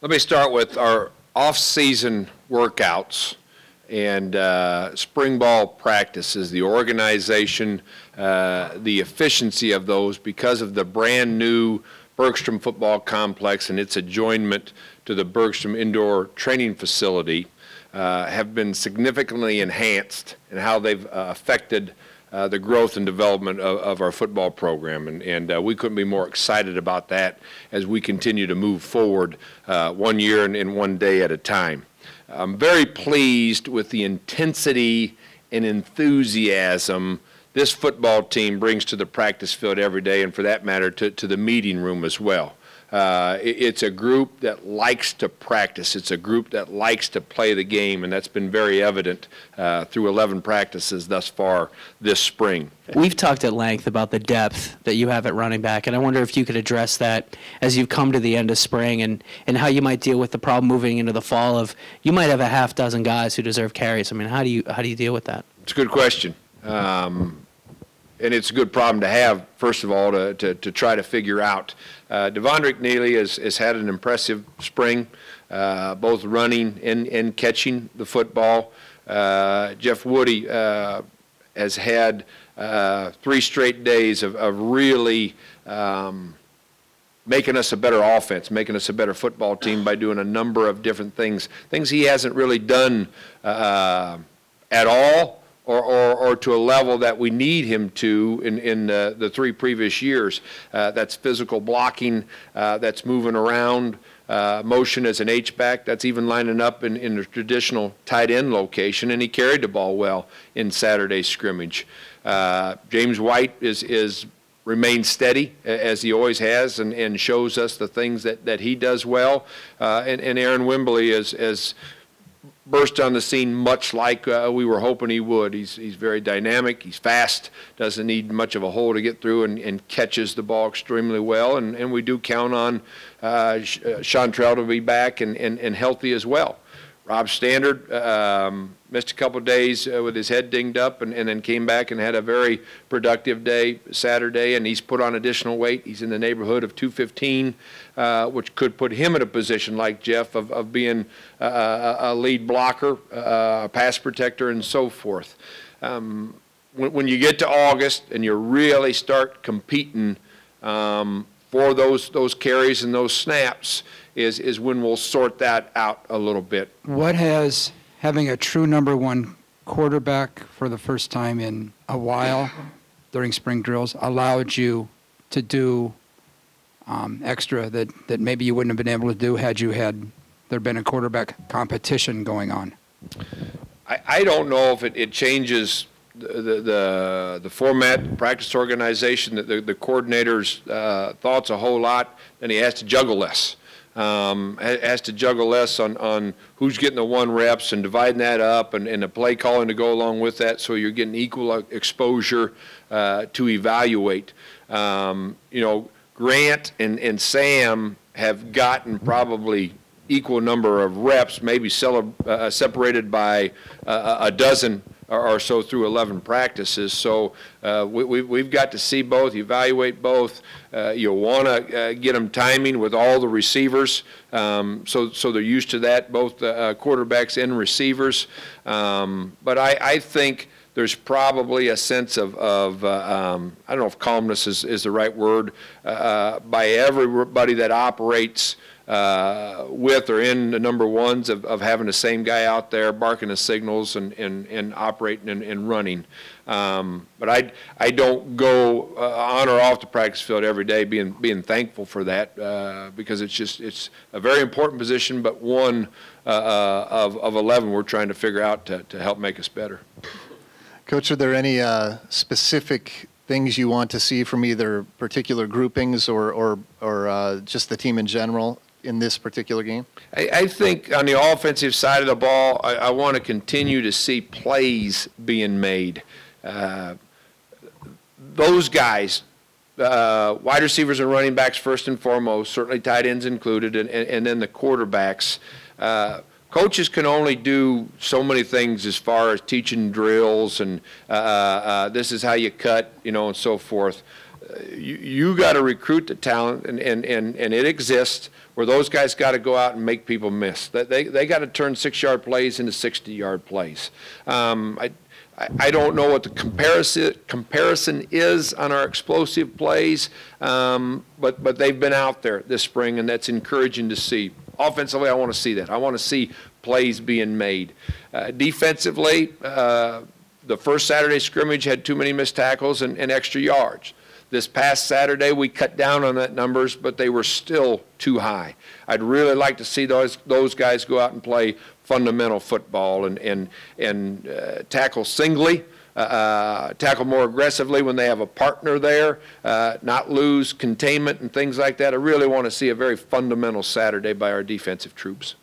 Let me start with our off-season workouts and spring ball practices, the organization, the efficiency of those because of the brand new Bergstrom football complex and its adjoinment to the Bergstrom indoor training facility have been significantly enhanced in how they've affected the growth and development of our football program, and we couldn't be more excited about that as we continue to move forward 1 year and 1 day at a time. I'm very pleased with the intensity and enthusiasm this football team brings to the practice field every day, and for that matter to the meeting room as well. It's a group that likes to practice. It's a group that likes to play the game, and that's been very evident through 11 practices thus far this spring. We've talked at length about the depth that you have at running back, and I wonder if you could address that as you've come to the end of spring and how you might deal with the problem moving into the fall of you might have a half dozen guys who deserve carries. I mean, how do you deal with that? It's a good question. And it's a good problem to have, first of all, to try to figure out. Devondrick Neely has had an impressive spring, both running and catching the football. Jeff Woody has had 3 straight days of really making us a better offense, making us a better football team by doing a number of different things he hasn't really done at all, or to a level that we need him to in the 3 previous years. That's physical blocking, that's moving around, motion as an H-back, that's even lining up in the traditional tight end location, and he carried the ball well in Saturday's scrimmage. James White remains steady as he always has and shows us the things that he does well. And Aaron Wimbley is burst on the scene much like we were hoping he would. He's very dynamic, he's fast, doesn't need much of a hole to get through, and catches the ball extremely well. And we do count on Chantrell to be back and healthy as well. Rob Standard missed a couple of days with his head dinged up and then came back and had a very productive day Saturday, and he's put on additional weight. He's in the neighborhood of 215, which could put him in a position like Jeff of being a lead blocker, a pass protector, and so forth. When you get to August and you really start competing for those carries and those snaps, is when we'll sort that out a little bit. What has having a true #1 quarterback for the first time in a while during spring drills allowed you to do extra that maybe you wouldn't have been able to do had there been a quarterback competition going on? I don't know if it changes the format, the practice organization, the coordinator's thoughts a whole lot, then he has to juggle less. Has to juggle less on who's getting the 1 reps and dividing that up and the play calling to go along with that, so you're getting equal exposure to evaluate. Grant and Sam have gotten probably equal number of reps, maybe separated by a dozen or so through 11 practices. So we've got to see both, evaluate both. You'll want to get them timing with all the receivers, so they're used to that, both quarterbacks and receivers. But I think there's probably a sense of I don't know if calmness is the right word, by everybody that operates with or in the #1s of having the same guy out there barking the signals and operating and running. But I don't go on or off the practice field every day being thankful for that, because it's a very important position, but one of 11 we're trying to figure out to help make us better. Coach, are there any specific things you want to see from either particular groupings or just the team in general in this particular game? I think on the offensive side of the ball, I want to continue to see plays being made. Those guys, wide receivers and running backs first and foremost, certainly tight ends included, and then the quarterbacks. Coaches can only do so many things as far as teaching drills and this is how you cut, and so forth. you got to recruit the talent, and it exists, where those guys got to go out and make people miss. They got to turn 6-yard plays into 60-yard plays. I don't know what the comparison is on our explosive plays, but they've been out there this spring, and that's encouraging to see. Offensively, I want to see that. I want to see plays being made. Defensively, the first Saturday scrimmage had too many missed tackles and extra yards. This past Saturday, we cut down on that numbers, but they were still too high. I'd really like to see those guys go out and play fundamental football and tackle singly, tackle more aggressively when they have a partner there, not lose containment and things like that. I really want to see a very fundamental Saturday by our defensive troops.